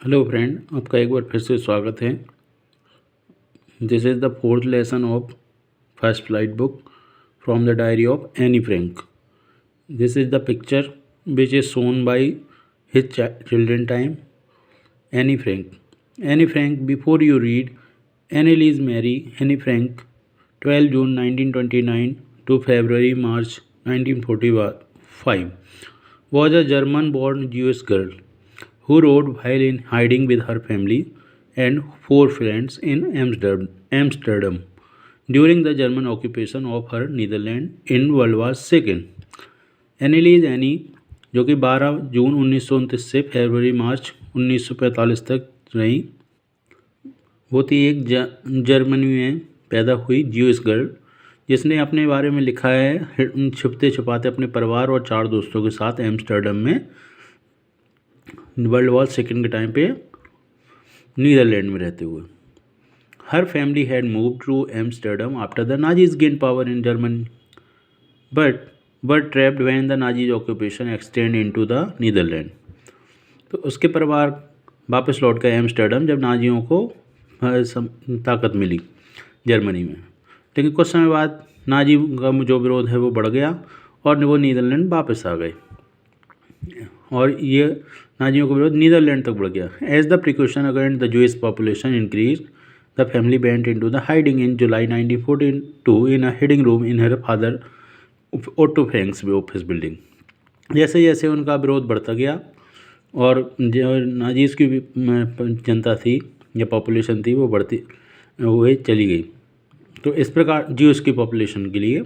Hello friend, आपका एक बार फिर से स्वागत है। This is the fourth lesson of first flight book from the diary of Anne Frank. This is the picture which is shown by his children time Anne Frank. Anne Frank before you read Anneliese Mary Annie Frank 12 June 1929 to February March 1945 was a German born Jewish girl who wrote while in hiding with her family and four friends in Amsterdam during the German occupation of her Netherlands in World War II। Annelies Anne, जो कि 12 जून 1929 से फरवरी मार्च 1945 तक रही, वो थी एक Germany में पैदा हुई ज्यूइश गर्ल जिसने अपने बारे में लिखा है छिपते छुपाते अपने परिवार और 4 दोस्तों के साथ एम्स्टर्डम में वर्ल्ड वॉर सेकेंड के टाइम पे नीदरलैंड में रहते हुए। Her family had move to Amsterdam after the Nazis gain power in Germany but trapped when the Nazis occupation extend into the Netherlands. तो उसके परिवार वापस लौट गए एम्स्टर्डम जब नाजियों को ताकत मिली जर्मनी में, लेकिन कुछ समय बाद नाजी का जो विरोध है वो बढ़ गया और वो नीदरलैंड वापस आ गए और ये नाजियों का विरोध नीदरलैंड तक बढ़ गया। As the precaution against the Jewish population increase the family went into the hiding in July 1942 in a hiding room in her father Otto Frank's office building. जैसे जैसे उनका विरोध बढ़ता गया और जो नाजीज की जनता थी या पॉपुलेशन थी वो बढ़ती हुए चली गई, तो इस प्रकार ज्यूस की पॉपुलेशन के लिए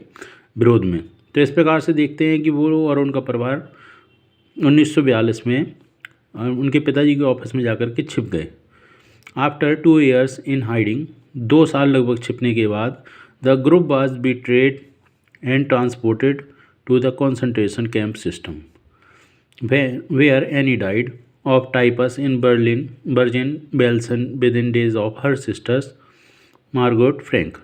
विरोध में, तो इस प्रकार से देखते हैं कि वो और उनका परिवार 1942 में उनके पिताजी के ऑफिस में जाकर के छिप गए। आफ्टर 2 years इन हाइडिंग, 2 साल लगभग छिपने के बाद, the group was betrayed and transported to the concentration camp system where Anne died of typhus in Bergen-Belsen within days of her sisters Margot Frank.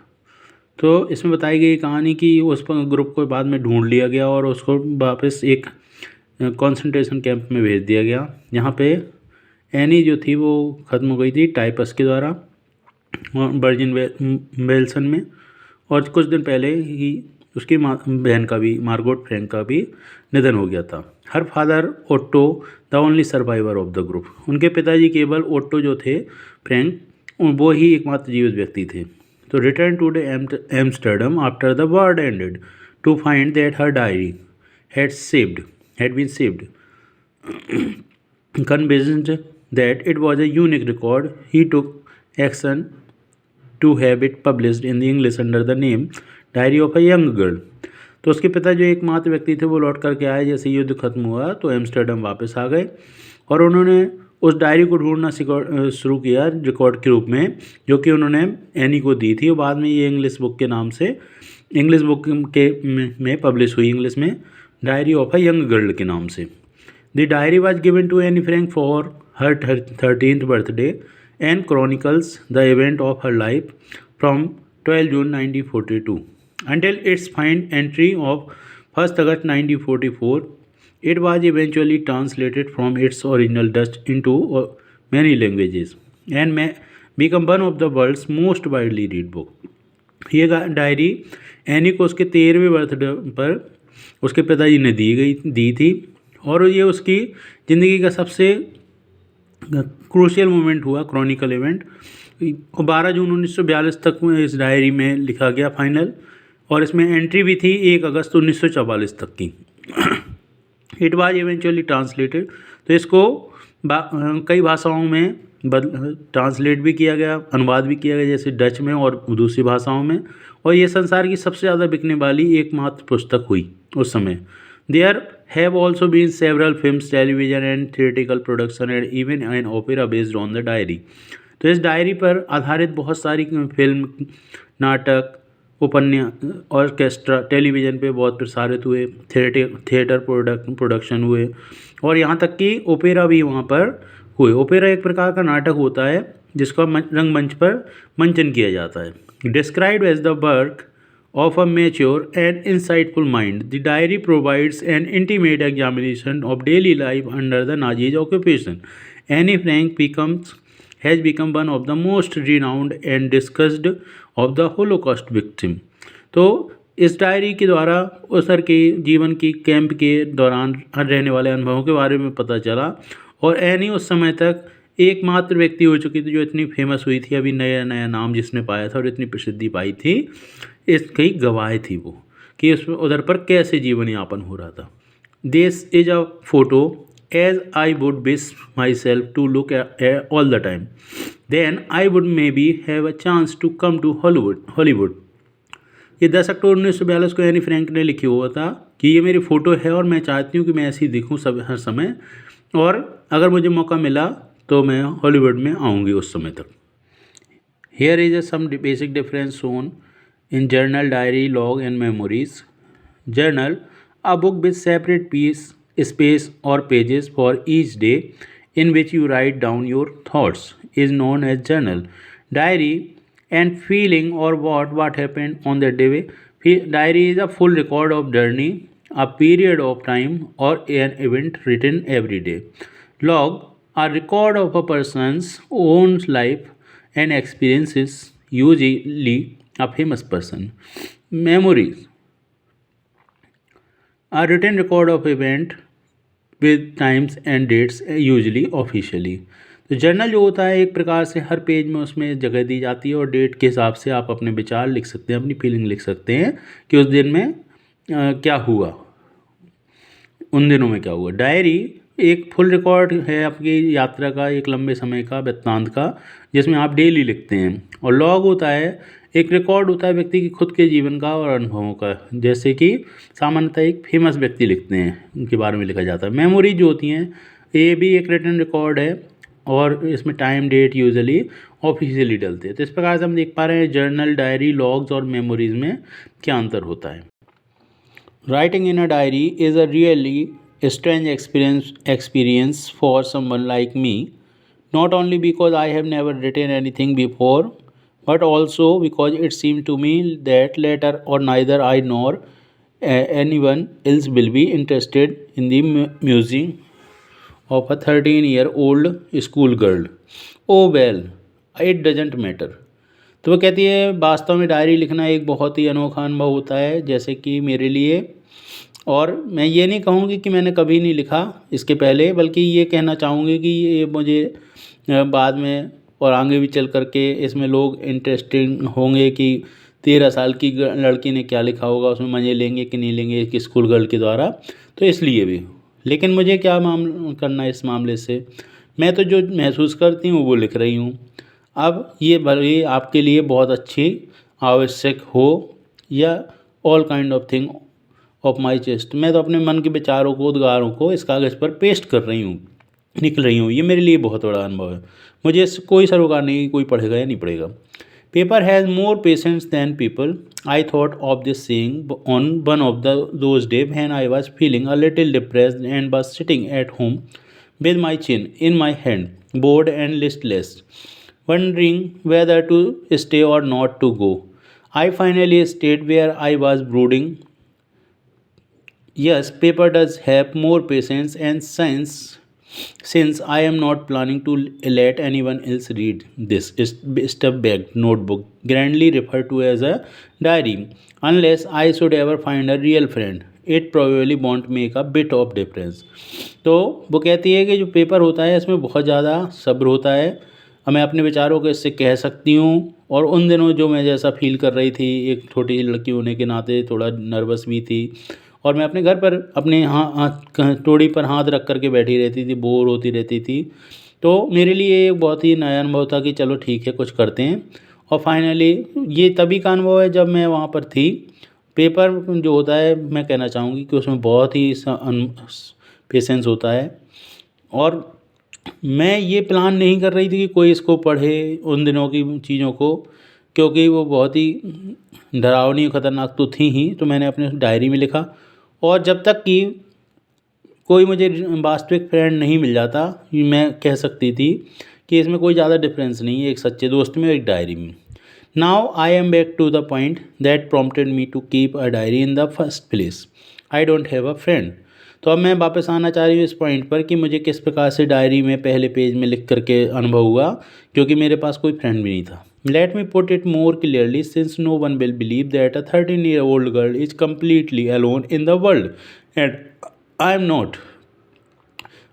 तो इसमें बताई गई कहानी कि उस ग्रुप को बाद में ढूंढ लिया गया और उसको वापस एक कंसंट्रेशन कैंप में भेज दिया गया, जहाँ पे एनी जो थी वो ख़त्म हो गई थी टाइपस के द्वारा बर्जिन बेल्सन में, और कुछ दिन पहले ही उसकी बहन का भी मार्गोट फ्रैंक का भी निधन हो गया था। Her father Otto the only survivor of the group, उनके पिताजी केवल ओट्टो जो थे फ्रैंक वो ही एकमात्र जीवित व्यक्ति थे। तो return to the Amsterdam after the war ended to find that her diary had been saved, convinced that it was a unique record, he took action to have it published in the English under the name diary of a young girl. तो उसके पिता जो एकमात्र व्यक्ति थे वो लौट करके आए जैसे युद्ध खत्म हुआ तो एम्स्टर्डम वापस आ गए और उन्होंने उस डायरी को ढूंढना शुरू किया रिकॉर्ड के रूप में, जो कि उन्होंने एनी को दी थी और बाद में ये इंग्लिश बुक के नाम से इंग्लिश बुक के में पब्लिश हुई, इंग्लिश में diary of a young girl के नाम से। The diary was given to Anne Frank for her 13th birthday and chronicles the event of her life from 12 June 1942 until its final entry of 1st August 1944. It was eventually translated from its original Dutch into many languages and become one of the world's most widely read book. ये diary any को उसके 13वें birthday पर उसके पिताजी ने दी थी और ये उसकी ज़िंदगी का सबसे क्रूशियल मोमेंट हुआ, क्रॉनिकल इवेंट। 12 जून 1942 तक इस डायरी में लिखा गया फाइनल, और इसमें एंट्री भी थी 1 अगस्त 1944 तक की। इट वाज इवेंचुअली ट्रांसलेटेड, तो इसको कई भाषाओं में ट्रांसलेट भी किया गया, अनुवाद भी किया गया, जैसे डच में और दूसरी भाषाओं में, और ये संसार की सबसे ज़्यादा बिकने वाली एकमात्र पुस्तक हुई उस समय। There have also been several films, television and theatrical production and even an opera based on the diary. तो इस डायरी पर आधारित बहुत सारी फिल्म, नाटक, उपन्यास, ऑर्केस्ट्रा, टेलीविज़न पे बहुत प्रसारित हुए, थिएटर प्रोडक्शन हुए, और यहाँ तक कि ओपेरा भी वहाँ पर हुए। ओपेरा एक प्रकार का नाटक होता है जिसका रंगमंच पर मंचन किया जाता है। Described as the work of a mature and insightful mind, the diary provides an intimate examination of daily life under the Nazi occupation Anne Frank has become one of the most renowned and discussed of the Holocaust victim. तो इस diary के द्वारा उसर के जीवन की camp के दौरान रहने वाले अनुभवों के बारे में पता चला, और एनी उस समय तक एकमात्र व्यक्ति हो चुकी थी जो इतनी फेमस हुई थी, अभी नया नया नाम जिसने पाया था और इतनी प्रसिद्धि पाई थी, इसकी गवाह थी वो, कि उस उधर पर कैसे जीवन यापन हो रहा था। This is a photo as I would wish myself to look all the time, then I would maybe have a chance to come to Hollywood. ये 10 अक्टूबर 1942 को एनी फ्रैंक ने लिखी हुआ था कि ये मेरी फ़ोटो है और मैं चाहती हूँ कि मैं ऐसे ही दिखूँ सब हर समय, और अगर मुझे मौका मिला तो मैं हॉलीवुड में आऊँगी उस समय तक। Here is some basic difference shown in journal, diary, log and memories. Journal, a book with separate space or pages for each day in which you write down your thoughts, is known as journal. Diary, and feeling or what happened on that day. Diary is a full record of journey, a period of time or an event written every day. Log, a record of a person's own life and experiences, usually a famous person. Memories, a written record of event with times and dates, usually officially. तो journal जो होता है एक प्रकार से हर page में उसमें जगह दी जाती है और डेट के हिसाब से आप अपने विचार लिख सकते हैं, अपनी फीलिंग लिख सकते हैं कि उस दिन में क्या हुआ, उन दिनों में क्या हुआ। डायरी एक फुल रिकॉर्ड है आपकी यात्रा का, एक लंबे समय का वृत्तांत का, जिसमें आप डेली लिखते हैं। और लॉग होता है एक रिकॉर्ड होता है व्यक्ति की खुद के जीवन का और अनुभवों का, जैसे कि सामान्यतः एक फेमस व्यक्ति लिखते हैं उनके बारे में लिखा जाता है। मेमोरी जो होती हैं ये भी एक रिटन रिकॉर्ड है और इसमें टाइम डेट यूजुअली ऑफिशियली डलते हैं। तो इस प्रकार से हम देख पा रहे हैं जर्नल, डायरी, लॉग्स और मेमोरीज में क्या अंतर होता है। Writing in a diary is a really strange experience for someone like me, not only because I have never written anything before, but also because it seemed to me that later or neither I nor anyone else will be interested in the musing of a 13-year-old schoolgirl. Oh well, it doesn't matter. तो वो कहती है वास्तव में diary लिखना एक बहुत ही अनोखा अनुभव होता है जैसे कि मेरे लिए, और मैं ये नहीं कहूँगी कि मैंने कभी नहीं लिखा इसके पहले, बल्कि ये कहना चाहूँगी कि ये मुझे बाद में और आगे भी चल कर के इसमें लोग इंटरेस्टिंग होंगे कि 13 साल की लड़की ने क्या लिखा होगा, उसमें मज़े लेंगे कि नहीं लेंगे कि स्कूल गर्ल के द्वारा, तो इसलिए भी। लेकिन मुझे क्या करना है इस मामले से, मैं तो जो महसूस करती हूँ वो लिख रही हूँ। अब ये भले आपके लिए बहुत अच्छी आवश्यक हो या all kind of thing of my chest, मैं तो अपने मन के विचारों को, उद्गारों को इस कागज़ पर पेस्ट कर रही हूँ, निकल रही हूँ। ये मेरे लिए बहुत बड़ा अनुभव है, मुझे इससे कोई सरोकार नहीं कि कोई पढ़ेगा या नहीं पढ़ेगा। Paper has more patience than people, I thought of this saying on one of those day when I was feeling a little depressed and was sitting at home with my chin in my hand, bored and listless, wondering whether to stay or not to go. I finally stayed where I was brooding. Yes, paper does have more patience and science since I am not planning to let anyone else read this stuff-bagged notebook, grandly referred to as a diary, unless I should ever find a real friend. It probably won't make a bit of difference. तो वो कहती है कि जो paper होता है इसमें बहुत ज़्यादा सब्र होता है, मैं अपने विचारों को इससे कह सकती हूँ। और उन दिनों जो मैं जैसा फील कर रही थी, एक छोटी लड़की होने के नाते थोड़ा नर्वस भी थी, और मैं अपने घर पर अपने हाथ टोड़ी पर हाथ रख कर के बैठी रहती थी, बोर होती रहती थी। तो मेरे लिए एक बहुत ही नया अनुभव था कि चलो ठीक है कुछ करते हैं। और फाइनली ये तभी का अनुभव है जब मैं वहाँ पर थी। पेपर जो होता है मैं कहना चाहूँगी कि उसमें बहुत ही पेशेंस होता है, और मैं ये प्लान नहीं कर रही थी कि कोई इसको पढ़े उन दिनों की चीज़ों को, क्योंकि वो बहुत ही डरावनी ख़तरनाक तो थी ही। तो मैंने अपने डायरी में लिखा, और जब तक कि कोई मुझे वास्तविक फ्रेंड नहीं मिल जाता, मैं कह सकती थी कि इसमें कोई ज़्यादा डिफरेंस नहीं है एक सच्चे दोस्त में और एक डायरी में। Now I am back to the point that prompted me to keep a diary in the first place. I don't have a friend. तो अब मैं वापस आना चाह रही हूँ इस पॉइंट पर कि मुझे किस प्रकार से डायरी में पहले पेज में लिख करके अनुभव हुआ, क्योंकि मेरे पास कोई फ्रेंड भी नहीं था। Let me put it more clearly, since no one will believe that a 13-year-old girl is completely alone in the world and I am not.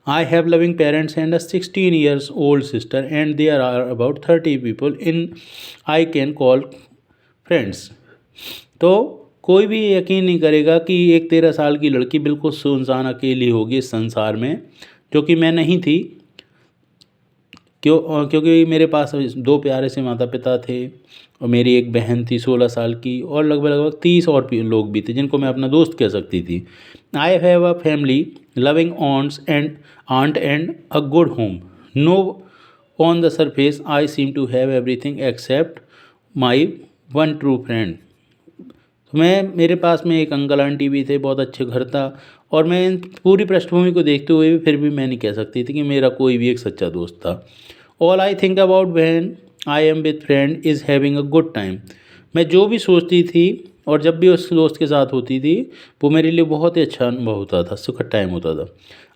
I have loving parents and a 16 years old sister, and there are about 30 people in I can call friends. तो कोई भी यकीन नहीं करेगा कि एक 13 साल की लड़की बिल्कुल सुनसान अकेली होगी इस संसार में, जो कि मैं नहीं थी। क्योंकि मेरे पास दो प्यारे से माता पिता थे और मेरी एक बहन थी 16 साल की, और लगभग लगभग 30 और भी लोग भी थे जिनको मैं अपना दोस्त कह सकती थी। I have a family, loving aunt and a good home. No, on the surface I seem to have everything except my one true friend. मेरे पास में एक अंकल आंटी भी थे, बहुत अच्छे घर था, और मैं इन पूरी पृष्ठभूमि को देखते हुए भी फिर भी मैं नहीं कह सकती थी कि मेरा कोई भी एक सच्चा दोस्त था। All I think about when I am with friend is having a good time. मैं जो भी सोचती थी और जब भी उस दोस्त के साथ होती थी, वो मेरे लिए बहुत ही अच्छा अनुभव होता था, सुखद टाइम होता था।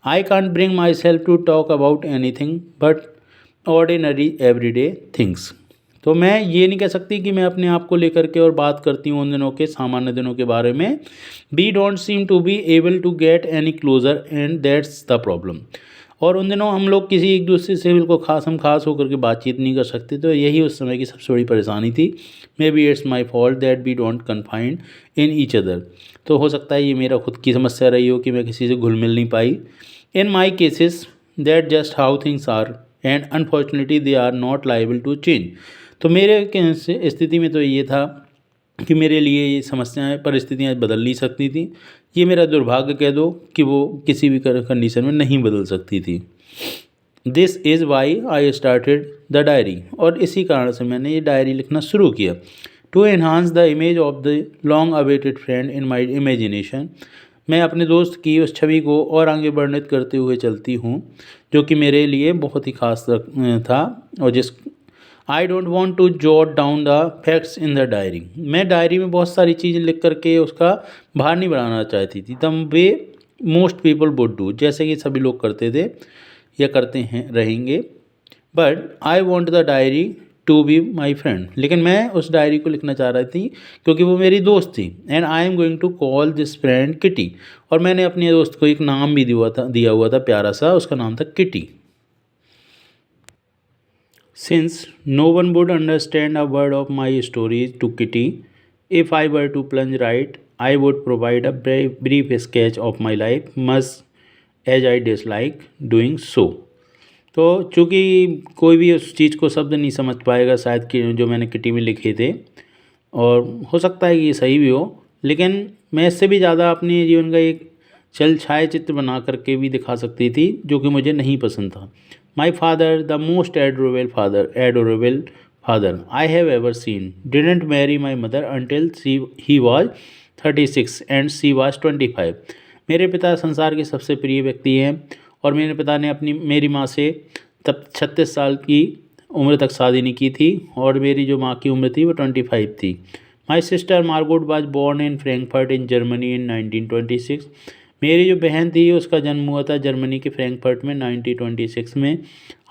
I can't bring myself to talk about anything but ordinary everyday things. तो मैं ये नहीं कह सकती कि मैं अपने आप को लेकर के और बात करती हूँ उन दिनों के, सामान्य दिनों के बारे में। We don't seem to be able to get any closer and that's the problem. और उन दिनों हम लोग किसी एक दूसरे से बिल्कुल खास होकर के बातचीत नहीं कर सकते, तो यही उस समय की सबसे बड़ी परेशानी थी। Maybe it's my fault that we don't confined in each other. तो हो सकता है ये मेरा खुद की समस्या रही हो कि मैं किसी से घुल मिल नहीं पाई। In my cases that just how things are and unfortunately they are not liable to change. तो मेरे स्थिति में तो ये था कि मेरे लिए ये समस्याएं, परिस्थितियाँ बदल नहीं सकती थी। ये मेरा दुर्भाग्य कह दो कि वो किसी भी कंडीशन में नहीं बदल सकती थी। This is why I started the diary. और इसी कारण से मैंने ये डायरी लिखना शुरू किया। To enhance the image of the long awaited friend in my imagination. मैं अपने दोस्त की उस छवि को और आगे वर्णित करते हुए चलती हूँ, जो कि मेरे लिए बहुत ही खास था, और जिस I don't want to jot down the facts in the diary. मैं डायरी में बहुत सारी चीज़ें लिख करके उसका भार नहीं बढ़ाना चाहती थी। तब वे मोस्ट पीपल वुड डू, जैसे कि सभी लोग करते थे या करते हैं रहेंगे। But I want the diary to be my friend. लेकिन मैं उस डायरी को लिखना चाह रही थी क्योंकि वो मेरी दोस्त थी। And I am going to call this friend Kitty. और मैंने अपने दोस्त को एक नाम भी दिया हुआ था प्यारा सा, उसका नाम था kitty. Since no one would understand a word of my stories to Kitty, if I were to plunge right, I would provide a brief sketch of my life, much as I dislike doing so. तो चूँकि कोई भी उस चीज़ को शब्द नहीं समझ पाएगा शायद कि जो मैंने किटी में लिखे थे, और हो सकता है कि ये सही भी हो, लेकिन मैं इससे भी ज़्यादा अपने जीवन का एक छाया चित्र बना करके भी दिखा सकती थी, जो कि मुझे नहीं पसंद था। My father, the most adorable father I have ever seen, didn't marry my mother until he was 36 and she was 25। मेरे पिता संसार के सबसे प्रिय व्यक्ति हैं, और मेरे पिता ने मेरी माँ से तब 36 साल की उम्र तक शादी नहीं की थी, और मेरी जो माँ की उम्र थी वो 25 थी। My sister Margot was born in Frankfurt in Germany in 1926। मेरी जो बहन थी उसका जन्म हुआ था जर्मनी के फ्रैंकफर्ट में 1926 में।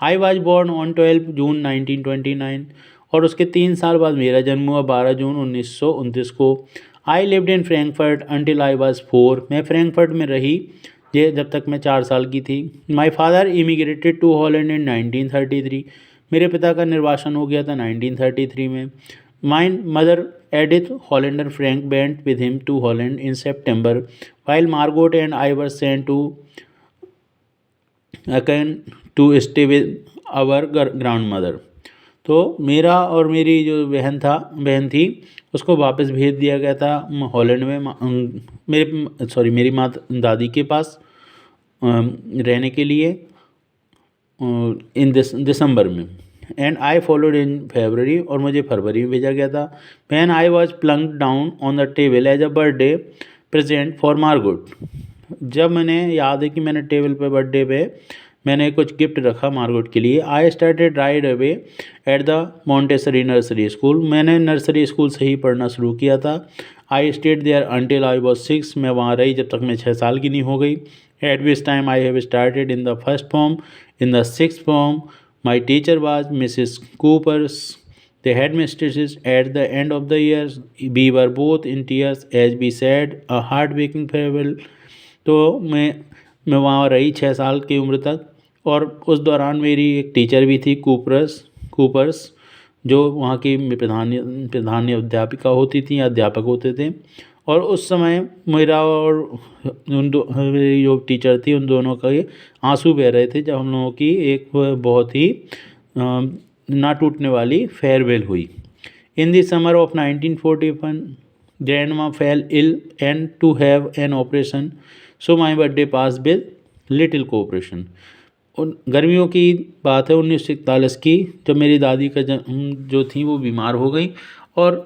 आई वाज बोर्न ऑन 12 जून 1929, और उसके 3 साल बाद मेरा जन्म हुआ 12 जून 1929 को। I lived in Frankfurt until I was 4। मैं फ्रैंकफर्ट में रही जब तक मैं 4 साल की थी। My father immigrated to Holland in 1933। मेरे पिता का निर्वासन हो गया था 1933 में। My mother Edith Hollander Frank went with him to Holland in September, while Margot and I were sent to Aken to stay with our grandmother। तो मेरा और मेरी जो बहन थी उसको वापस भेज दिया गया था हॉलैंड में मेरी माँ दादी के पास रहने के लिए इन दिसंबर में। एंड आई फॉलोड इन फरवरी, और मुझे फरवरी में भेजा गया था। When I was plunked down on the table as a birthday present for Margot. जब मैंने याद है कि मैंने टेबल पे बर्थडे पे मैंने कुछ गिफ्ट रखा मार्गोट के लिए। I started right away at the Montessori nursery school. मैंने नर्सरी स्कूल से ही पढ़ना शुरू किया था। I stayed there until I was 6। मैं वहाँ रही जब तक मैं 6 साल की नहीं हो गई। at which time I have started in the first form. In the sixth form, my teacher was Mrs. Coopers. The headmistresses at the end of the year, we were both in tears as we said a heartbreaking farewell. तो मैं वहाँ रही 6 साल की उम्र तक, और उस दौरान मेरी एक टीचर भी थी, कूपर्स, जो वहाँ की प्रधान अध्यापिका होती थी या अध्यापक होते थे। और उस समय मेरा और मेरी जो टीचर थी, उन दोनों का ये आंसू बह रहे थे जब हम लोगों की एक बहुत ही ना टूटने वाली फेयरवेल हुई। In the summer of 1941 grandma fell ill and to have an operation, so my birthday passed with little cooperation। गर्मियों की बात है 1941 की, जब मेरी दादी का जो थी वो बीमार हो गई और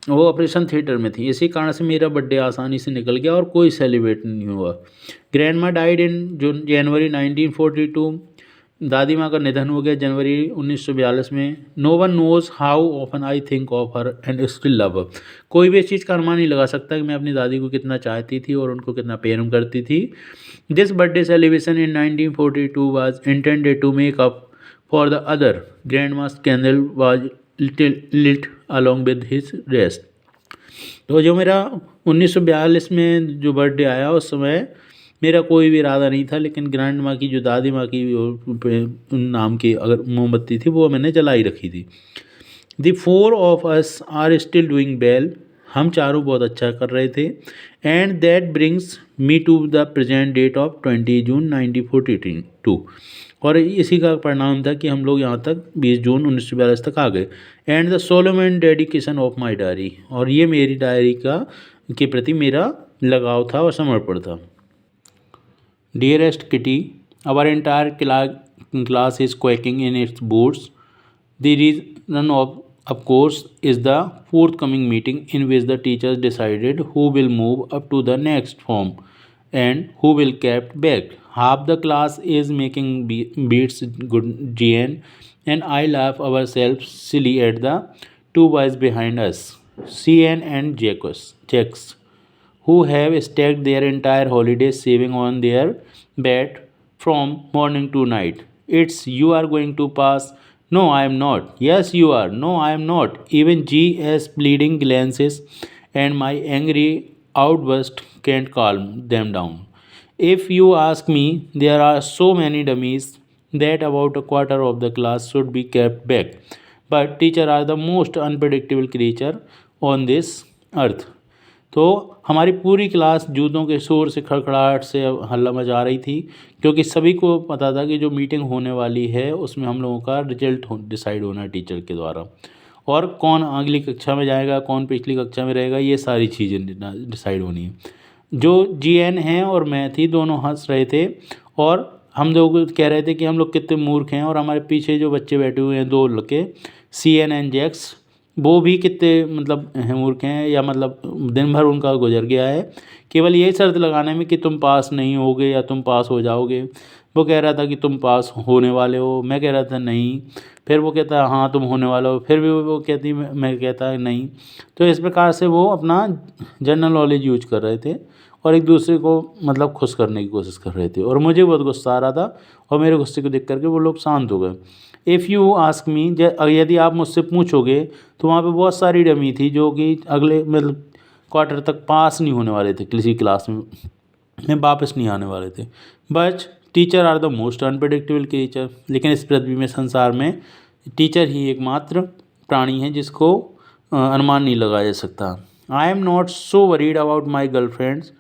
वो ऑपरेशन थिएटर में थी। इसी कारण से मेरा बर्थडे आसानी से निकल गया और कोई सेलिब्रेट नहीं हुआ। ग्रैंड माँ डाइड इन जनवरी 1942। दादी माँ का निधन हो गया जनवरी 1942 में। No one knows how often I think of her and still love her. कोई भी इस चीज़ का अनुमान नहीं लगा सकता कि मैं अपनी दादी को कितना चाहती थी और उनको कितना प्रेम करती थी। This birthday celebration in 1942 was intended to make up for the other. Grandma's candle was lit along with his rest. तो जो मेरा 1942 में जो बर्थडे आया, उस समय मेरा कोई भी इरादा नहीं था, लेकिन ग्रैंड माँ की जो दादी माँ की नाम की अगर मोमबत्ती थी वो मैंने जलाई रखी थी। The four of us are still doing well. हम चारों बहुत अच्छा कर रहे थे। And that brings me to the present date of 20 June 1942। और इसी का परिणाम था कि हम लोग यहाँ तक 20 जून 1942 तक आ गए। And the solemn and dedication of my diary. और ये मेरी डायरी के प्रति मेरा लगाव था और समर्पण था। Dearest Kitty, our entire class is quaking in its boots. The reason of course, is the forthcoming meeting in which the teachers decided who will move up to the next form and who will kept back. Half the class is making beats good GN, and I laugh ourselves silly at the two boys behind us, CN and Jacks, who have stacked their entire holiday saving on their bed from morning to night. It's you are going to pass. No, I am not. Yes, you are. No, I am not. Even G.S. pleading glances and my angry outburst can't calm them down. If you ask me, there are so many dummies that about a quarter of the class should be kept back. But teachers are the most unpredictable creature on this earth. तो हमारी पूरी class जूतों के शोर से, खड़खड़ाहट से हल्ला मचा रही थी, क्योंकि सभी को पता था कि जो मीटिंग होने वाली है उसमें हम लोगों का रिजल्ट डिसाइड होना है टीचर के द्वारा, और कौन अगली कक्षा में जाएगा, कौन पिछली कक्षा में रहेगा, ये सारी चीज़ें डिसाइड होनी है। जो GN हैं और मैं थी, दोनों हंस रहे थे और हम लोग कह रहे थे कि हम लोग कितने मूर्ख हैं, और हमारे पीछे जो बच्चे बैठे हुए हैं, 2 लड़के CN एंड जैक्स, वो भी कितने मतलब मूर्ख हैं, या मतलब दिन भर उनका गुजर गया है केवल यही शर्त लगाने में कि तुम पास नहीं होगे या तुम पास हो जाओगे। वो कह रहा था कि तुम पास होने वाले हो, मैं कह रहा था नहीं, फिर वो कहता हाँ तुम होने वाले हो, फिर भी वो कहती मैं कहता नहीं। तो इस प्रकार से वो अपना जनरल नॉलेज यूज कर रहे थे और एक दूसरे को मतलब खुश करने की कोशिश कर रहे थे, और मुझे बहुत गुस्सा आ रहा था, और मेरे गुस्से को देख करके वो लोग शांत हो गए। इफ़ यू आस्क मी, यदि आप मुझसे पूछोगे, तो वहाँ पे बहुत सारी डमी थी जो कि अगले मतलब क्वार्टर तक पास नहीं होने वाले थे, किसी क्लास में वापस नहीं आने वाले थे। But teacher are the most unpredictable creature. लेकिन इस पृथ्वी में, संसार में टीचर ही एकमात्र प्राणी है जिसको अनुमान नहीं लगाया जा सकता। आई am not so worried about my girlfriends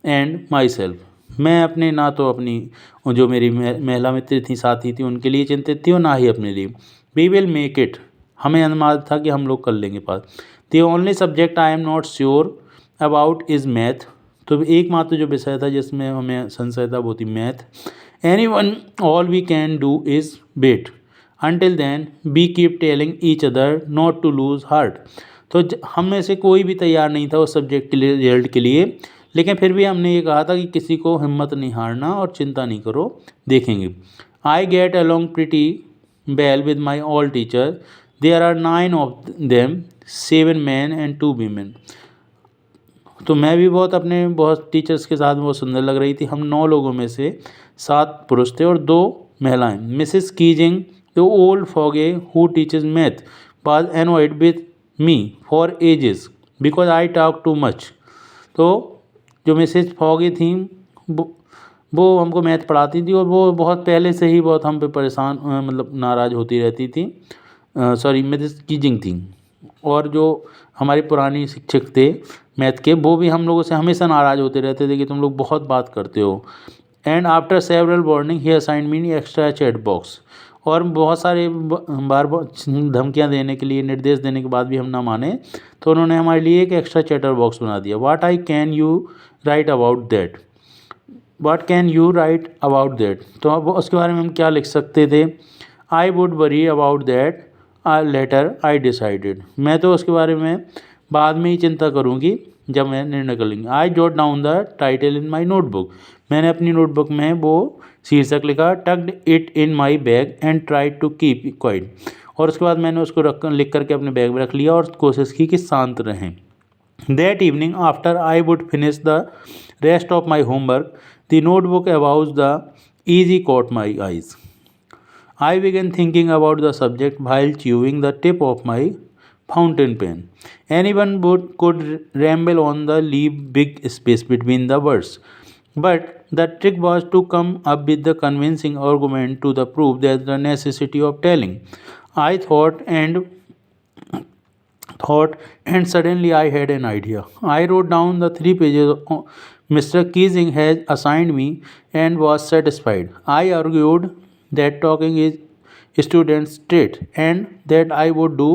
and my self. मैं अपने ना तो अपनी जो मेरी महिला मित्र थी, साथी थी, उनके लिए चिंतित थी और ना ही अपने लिए। We will make it. हमें अनुमान था कि हम लोग कर लेंगे पास। The only subject I am not sure about is math. तो एकमात्र जो विषय था जिसमें हमें संशय था वो थी math. Anyone, all we can do is wait until then we keep telling each other not to lose heart. तो हम में से कोई भी तैयार नहीं था उस सब्जेक्ट के लिए, रिजल्ट के लिए, लेकिन फिर भी हमने ये कहा था कि किसी को हिम्मत नहीं हारना और चिंता नहीं करो, देखेंगे। I get along pretty well with my all teacher. There are 9 of them, 7 men and 2 women। तो मैं भी बहुत टीचर्स के साथ बहुत सुंदर लग रही थी। हम 9 लोगों में से 7 पुरुष थे और 2 महिलाएं। Mrs Keesing the old fogey who teaches math was annoyed with me for ages because I talk too much. तो जो मिसेस फॉगी थी वो हमको मैथ पढ़ाती थी और वो बहुत पहले से ही बहुत हम पे परेशान मतलब नाराज़ होती रहती थी। सॉरी मिसेस कीजिंग थी। और जो हमारे पुरानी शिक्षक थे मैथ के, वो भी हम लोगों से हमेशा नाराज़ होते रहते थे कि तुम लोग बहुत बात करते हो। And after several warning he assigned me extra chat box. और बहुत सारे बार धमकियां देने के लिए, निर्देश देने के बाद भी हम ना माने, तो उन्होंने हमारे लिए एक एक्स्ट्रा चैटर बॉक्स बना दिया। What can you right about that. तो अब उसके बारे में हम क्या लिख सकते थे। I would worry about that letter I decided. मैं तो उसके बारे में बाद में ही चिंता करूँगी जब मैं निर्णय कर लूँगी। I jot down the title in my notebook. मैंने अपनी नोटबुक में वो शीर्षक लिखा। Tucked it in my bag and try to keep quiet. और उसके बाद मैंने उसको लिख करके अपने बैग में रख लिया और कोशिश की कि शांत रहें। That evening after I would finish the rest of my homework the notebook about the easy caught my eyes. I began thinking about the subject while chewing the tip of my fountain pen. Anyone could ramble on the leave big space between the words. But the trick was to come up with the convincing argument to the prove that the necessity of telling. I thought and suddenly I had an idea. I wrote down the 3 pages Mr. Keysing has assigned me and was satisfied. I argued that talking is student's trait and that I would do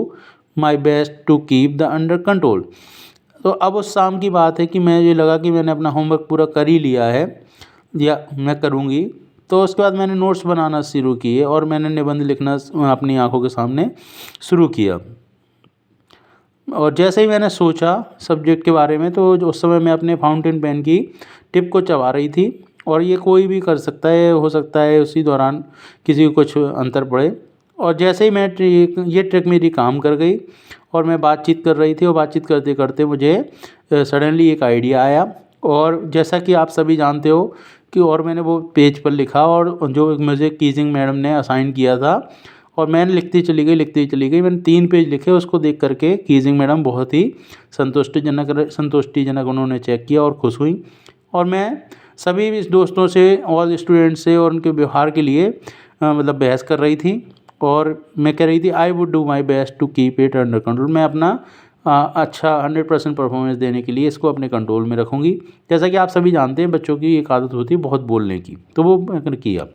my best to keep the under control. तो अब उस शाम की बात है कि मैं ये लगा कि मैंने अपना होमवर्क पूरा कर ही लिया है या मैं करूँगी। तो उसके बाद मैंने नोट्स बनाना शुरू किए और मैंने निबंध लिखना अपनी आंखों के सामने शुरू किया। और जैसे ही मैंने सोचा सब्जेक्ट के बारे में, तो उस समय मैं अपने फाउंटेन पेन की टिप को चबा रही थी। और ये कोई भी कर सकता है, हो सकता है उसी दौरान किसी को कुछ अंतर पड़े। और जैसे ही ये ट्रिक मेरी काम कर गई और मैं बातचीत कर रही थी और बातचीत करते करते मुझे सडनली एक आइडिया आया। और जैसा कि आप सभी जानते हो कि और मैंने वो पेज पर लिखा और जो मुझे कीजिंग मैडम ने असाइन किया था और मैंने लिखती चली गई। मैंने 3 पेज लिखे। उसको देख करके कीजिंग मैडम बहुत ही संतुष्टिजनक उन्होंने चेक किया और खुश हुई। और मैं सभी इस दोस्तों से और स्टूडेंट्स से और उनके व्यवहार के लिए मतलब बहस कर रही थी और मैं कह रही थी I would do my best to keep it under control. मैं अपना अच्छा 100% परफॉर्मेंस देने के लिए इसको अपने कंट्रोल में रखूँगी। जैसा कि आप सभी जानते हैं बच्चों की एक आदत होती है बहुत बोलने की, तो वो मैंने किया।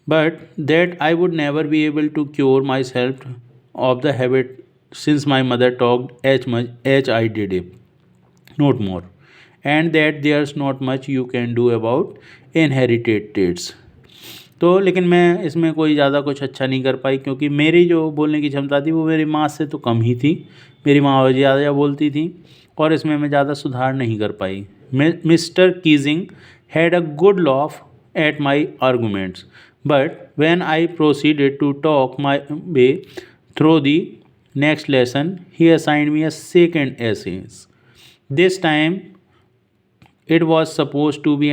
But that I would never be able to cure myself of the habit since my mother talked as much as I did it, not more, and that there's not much you can do about inherited traits. तो लेकिन मैं इसमें कोई ज़्यादा कुछ अच्छा नहीं कर पाई क्योंकि मेरी जो बोलने की क्षमता थी वो मेरी माँ से तो कम ही थी। मेरी माँ ज़्यादा बोलती थी और इसमें मैं ज़्यादा सुधार नहीं कर पाई। Mr Keesing had a good laugh at my arguments, but when I proceeded to talk my way through the next lesson, he assigned me a second essay. This time it was supposed to be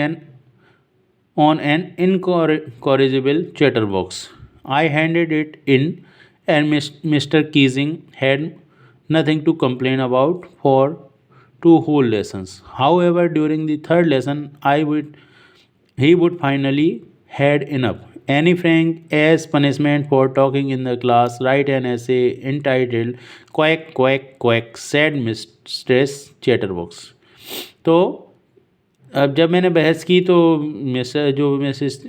on an incorrigible chatterbox. I handed it in, and Mr. Keysing had nothing to complain about for 2 whole lessons. However, during the 3rd lesson, he would finally had enough. Annie Frank, as punishment for talking in the class, write an essay entitled "Quack Quack Quack," said Mistress Chatterbox. तो अब जब मैंने बहस की तो Mrs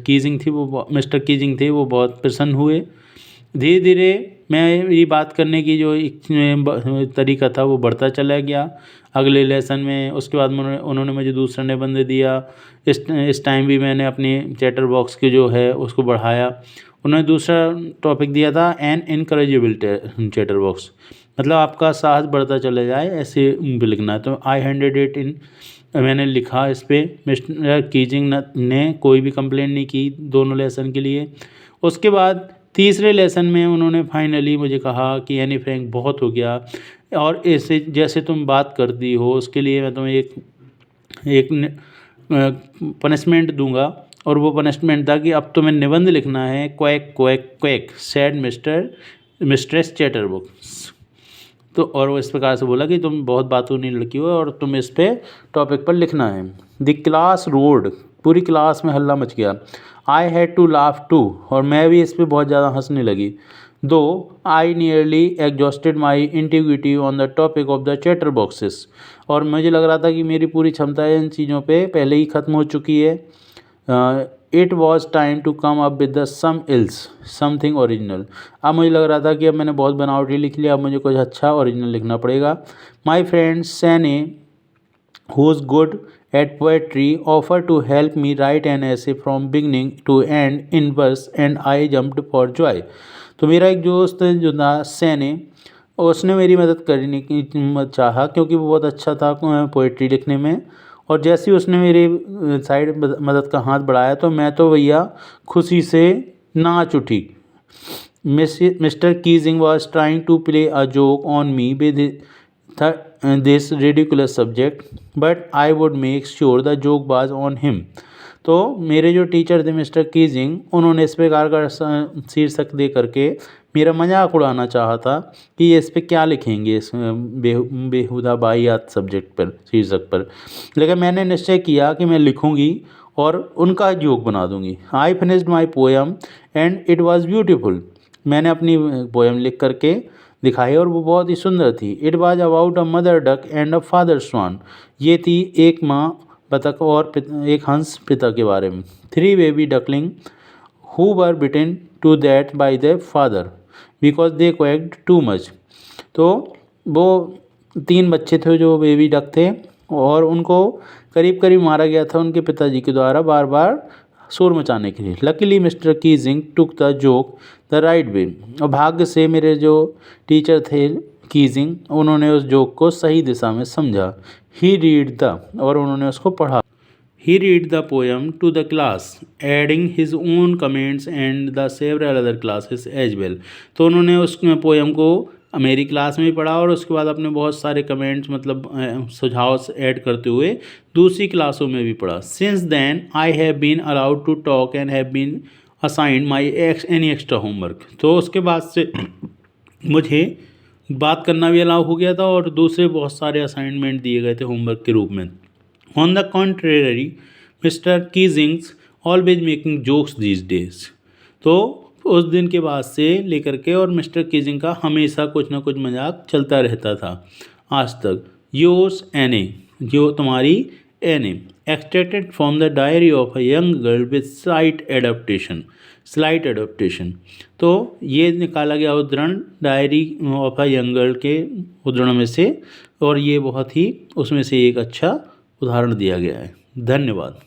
Keesing थी वो mister Keesing थे वो बहुत प्रसन्न हुए। धीरे धीरे मेरी बात करने की जो तरीका था वो बढ़ता चला गया अगले लेसन में। उसके बाद उन्होंने मुझे दूसरा निबंध दिया। इस टाइम भी मैंने अपनी चैटर बॉक्स की जो है उसको बढ़ाया। उन्होंने दूसरा टॉपिक दिया था एन इनकरेजिबल चैटर बॉक्स, मतलब आपका साहस बढ़ता चला जाए ऐसे भी लिखना है। तो आई हैंडेड इट इन, मैंने लिखा इस पर। मिस्टर कीजिंग ने कोई भी कंप्लेंट नहीं की दोनों लेसन के लिए। उसके बाद तीसरे लेसन में उन्होंने फाइनली मुझे कहा कि एनी फ्रैंक बहुत हो गया, और ऐसे जैसे तुम बात करती हो उसके लिए मैं तुम्हें एक पनिशमेंट दूंगा, और वो पनिशमेंट था कि अब तुम्हें निबंध लिखना है, quack quack quack sad mistress chatterbox. तो और वो इस प्रकार से बोला कि तुम बहुत बातूनी लड़की हो और तुम इस पे टॉपिक पर लिखना है। द क्लास रोड, पूरी क्लास में हल्ला मच गया। I had to laugh too, और मैं भी इस पे बहुत ज़्यादा हंसने लगी। Though I nearly exhausted my integrity on the topic of the chatter boxes, और मुझे लग रहा था कि मेरी पूरी क्षमताएं इन चीज़ों पे पहले ही ख़त्म हो चुकी है। It was time to come up with the some else something original. अब मुझे लग रहा था कि अब मैंने बहुत बनावटी लिख लिया, अब मुझे कुछ अच्छा ओरिजिनल लिखना पड़ेगा। My friend Sanne, who is good at poetry, offered to help me write an essay from beginning to end in verse and I jumped for joy। तो मेरा एक दोस्त जो था सैने, उसने मेरी मदद करने की चाहा क्योंकि वो बहुत अच्छा था पोइट्री लिखने में, और जैसे ही उसने मेरे साइड मदद का हाथ बढ़ाया तो मैं तो भैया खुशी से नाच उठी। Mr Keesing was trying to play a joke on me with this ridiculous subject, but I would make sure the joke was on him। तो मेरे जो टीचर थे मिस्टर कीजिंग, उन्होंने इस प्रकार का शीर्षक दे करके मेरा मजाक उड़ाना चाहा था कि ये इस पे क्या लिखेंगे इस बेहुदा बाहियात सब्जेक्ट पर, शीर्षक पर। लेकिन मैंने निश्चय किया कि मैं लिखूंगी और उनका जोक बना दूंगी। I finished my poem and it was beautiful. मैंने अपनी पोएम लिख करके दिखाई और वो बहुत ही सुंदर थी। It was about a mother duck and a father swan. ये थी एक माँ बतख और एक हंस पिता के बारे में। 3 baby duckling who were bitten to death by the father because they quacked too much. तो वो 3 बच्चे थे जो बेबी डक थे, और उनको करीब करीब मारा गया था उनके पिताजी के द्वारा बार बार शोर मचाने के लिए। Luckily mister Keesing took the joke the right way. और भाग्य से मेरे जो टीचर थे कीजिंग, उन्होंने उस जोक को सही दिशा में समझा। ही रीड द, और उन्होंने उसको पढ़ा। He read the poem to the class adding his own comments and the several other classes as well. तो उन्होंने उस पोएम को मेरी क्लास में भी पढ़ा और उसके बाद अपने बहुत सारे कमेंट्स मतलब सुझाव ऐड करते हुए दूसरी क्लासों में भी पढ़ा। Since then I have been allowed to talk and have been assigned my any extra homework. तो उसके बाद से मुझे बात करना भी अलाउ हो गया था और दूसरे बहुत सारे असाइनमेंट दिए गए थे होमवर्क के रूप में। On the contrary Mr Keesing's always making jokes these days. तो उस दिन के बाद से लेकर के और मिस्टर कीजिंग का हमेशा कुछ ना कुछ मजाक चलता रहता था आज तक। योर्स एने, जो तुम्हारी एने, extracted from the diary of a young girl with slight adaptation. तो ये निकाला गया उद्धरण diary of a young girl के उद्धरण में से, और ये बहुत ही उसमें से एक अच्छा उदाहरण दिया गया है। धन्यवाद।